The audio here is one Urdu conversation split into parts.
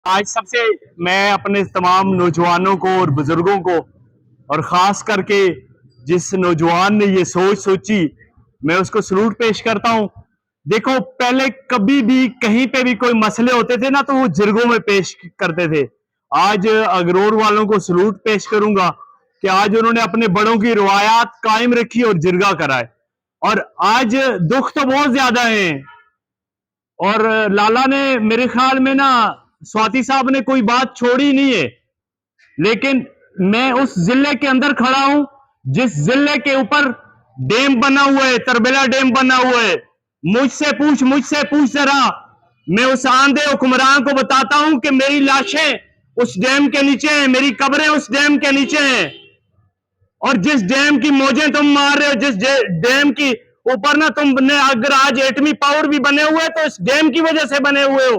آج سب سے میں اپنے تمام نوجوانوں کو اور بزرگوں کو اور خاص کر کے جس نوجوان نے یہ سوچ سوچی میں اس کو سلوٹ پیش کرتا ہوں۔ دیکھو پہلے کبھی بھی کہیں پہ بھی کوئی مسئلے ہوتے تھے نا تو وہ جرگوں میں پیش کرتے تھے۔ آج اگرور والوں کو سلوٹ پیش کروں گا کہ آج انہوں نے اپنے بڑوں کی روایات قائم رکھی اور جرگہ کرائے، اور آج دکھ تو بہت زیادہ ہیں۔ اور لالا نے میرے خیال میں نا سواتی صاحب نے کوئی بات چھوڑی نہیں ہے، لیکن میں اس ضلع کے اندر کھڑا ہوں جس ضلع کے اوپر ڈیم بنا ہوا ہے، تربیلا ڈیم بنا ہوا ہے۔ مجھ سے پوچھ ذرا، میں اس آندھے حکمران کو بتاتا ہوں کہ میری لاشیں اس ڈیم کے نیچے ہیں، میری قبریں اس ڈیم کے نیچے ہیں، اور جس ڈیم کی موجیں تم مار رہے ہو، جس ڈیم کی اوپر نا تم نے اگر آج ایٹمی پاور بھی بنے ہوئے تو اس ڈیم کی وجہ سے بنے ہوئے ہو۔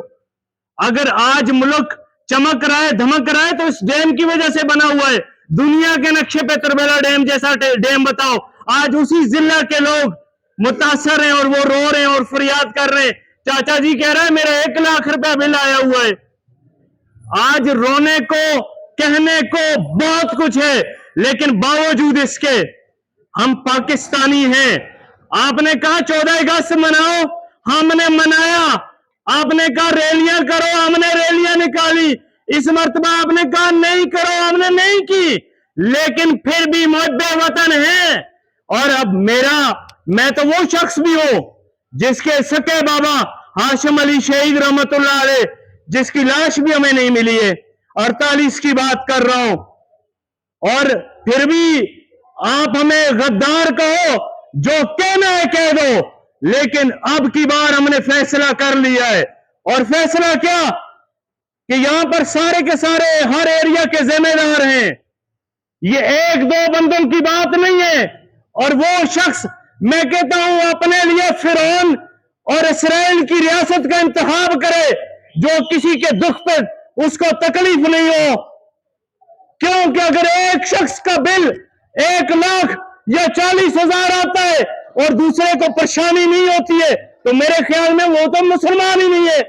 اگر آج ملک چمک رہا ہے دھمک رہا ہے تو اس ڈیم کی وجہ سے بنا ہوا ہے۔ دنیا کے نقشے پہ تربیلا ڈیم جیسا ڈیم بتاؤ، آج اسی ضلع کے لوگ متاثر ہیں اور وہ رو رہے ہیں اور فریاد کر رہے ہیں۔ چاچا جی کہہ رہا ہے میرا 1,00,000 روپے بل آیا ہوا ہے۔ آج رونے کو کہنے کو بہت کچھ ہے، لیکن باوجود اس کے ہم پاکستانی ہیں۔ آپ نے کہا 14 اگست مناؤ، ہم نے منایا۔ آپ نے کہا ریلیاں کرو، ہم نے ریلیاں نکالی۔ اس مرتبہ آپ نے کہا نہیں کرو، ہم نے نہیں کی، لیکن پھر بھی محب وطن ہیں۔ اور اب میں تو وہ شخص بھی ہوں جس کے سکے بابا ہاشم علی شہید رحمت اللہ علیہ، جس کی لاش بھی ہمیں نہیں ملی ہے، 48 کی بات کر رہا ہوں، اور پھر بھی آپ ہمیں غدار کہو، جو کہنا ہے کہہ دو، لیکن اب کی بار ہم نے فیصلہ کر لیا ہے۔ اور فیصلہ کیا کہ یہاں پر سارے کے سارے ہر ایریا کے ذمہ دار ہیں، یہ ایک دو بندوں کی بات نہیں ہے۔ اور وہ شخص میں کہتا ہوں اپنے لیے فرعون اور اسرائیل کی ریاست کا انتخاب کرے جو کسی کے دکھ پر اس کو تکلیف نہیں ہو، کیونکہ اگر ایک شخص کا بل 1,00,000 یا 40,000 آتا ہے اور دوسرے کو پریشانی نہیں ہوتی ہے تو میرے خیال میں وہ تو مسلمان ہی نہیں ہے۔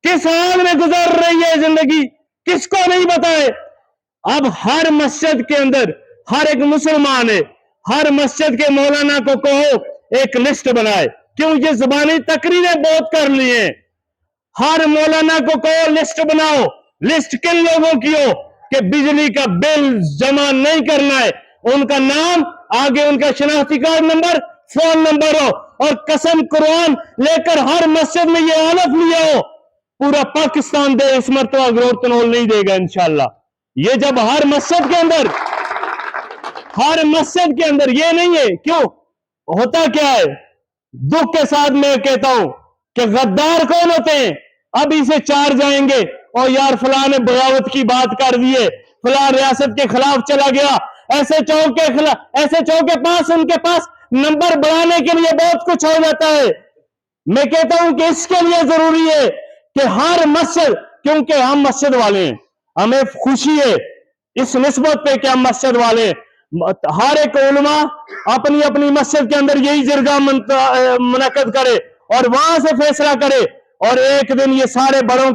کس حال میں گزر رہی ہے زندگی کس کو نہیں بتائے۔ اب ہر مسجد کے اندر ہر ایک مسلمان ہے، ہر مسجد کے مولانا کو کہو ایک لسٹ بنائے، کیوں یہ زبانی تقریریں بہت کر لی ہیں۔ ہر مولانا کو کہو لسٹ بناؤ، لسٹ کن لوگوں کی ہو کہ بجلی کا بل جمع نہیں کرنا ہے، ان کا نام آگے ان کا شناختی کارڈ نمبر فون نمبر ہو، اور قسم قرآن لے کر ہر مسجد میں یہ حلف لیا ہو پورا پاکستان دے اس مرتبہ اگرور تنول نہیں دے گا انشاءاللہ۔ یہ جب ہر مسجد کے اندر یہ نہیں ہے، کیوں ہوتا کیا ہے؟ دکھ کے ساتھ میں کہتا ہوں کہ غدار کون ہوتے ہیں؟ اب اسے 4 جائیں گے اور یار فلاں نے بغاوت کی بات کر دیے، فلاں ریاست کے خلاف چلا گیا، ایسے چوک کے پاس ان کے پاس نمبر بڑھانے کے لیے بہت کچھ ہو جاتا ہے۔ میں کہتا ہوں کہ اس کے لیے ضروری ہے کہ ہر مسجد، کیونکہ ہم مسجد والے ہیں، ہمیں خوشی ہے اس نسبت پہ کہ ہم مسجد والے ہیں، ہر ایک علماء اپنی اپنی مسجد کے اندر یہی جرگہ منعقد کرے اور وہاں سے فیصلہ کرے، اور ایک دن یہ سارے بڑوں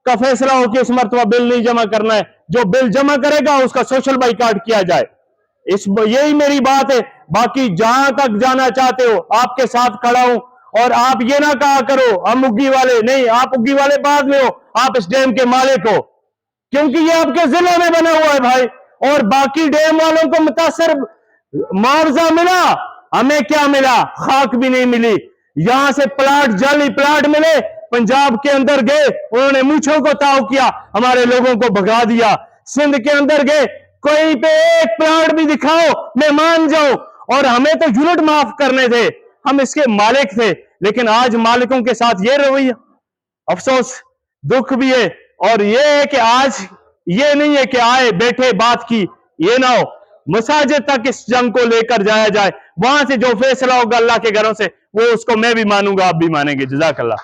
کا فیصلہ ہو کہ اس مرتبہ بل نہیں جمع کرنا ہے، جو بل جمع کرے گا اس کا سوشل بائیکاٹ کیا جائے۔ یہی میری بات ہے، باقی جہاں تک جانا چاہتے ہو آپ کے ساتھ کھڑا ہوں۔ اور آپ یہ نہ کہا کرو ہم اگی والے نہیں، آپ اگی والے بعد میں ہو، آپ اس ڈیم کے مالک ہو، کیونکہ یہ آپ کے ضلع میں بنا ہوا ہے بھائی۔ اور باقی ڈیم والوں کو متاثر معاوضہ ملا، ہمیں کیا ملا؟ خاک بھی نہیں ملی۔ یہاں سے پلاٹ جعلی پلاٹ ملے، پنجاب کے اندر گئے انہوں نے مونچھوں کو تاؤ کیا، ہمارے لوگوں کو بھگا دیا۔ سندھ کے اندر گئے کوئی پہ ایک پلاٹ بھی دکھاؤ میں مان جاؤں، اور ہمیں تو یونٹ معاف کرنے تھے، ہم اس کے مالک تھے، لیکن آج مالکوں کے ساتھ یہ رویہ، افسوس دکھ بھی ہے۔ اور یہ ہے کہ آج یہ نہیں ہے کہ آئے بیٹھے بات کی، یہ نہ ہو، مساجد تک اس جنگ کو لے کر جایا جائے، وہاں سے جو فیصلہ ہوگا اللہ کے گھروں سے وہ اس کو میں بھی مانوں گا، آپ بھی مانیں گے۔ جزاک اللہ۔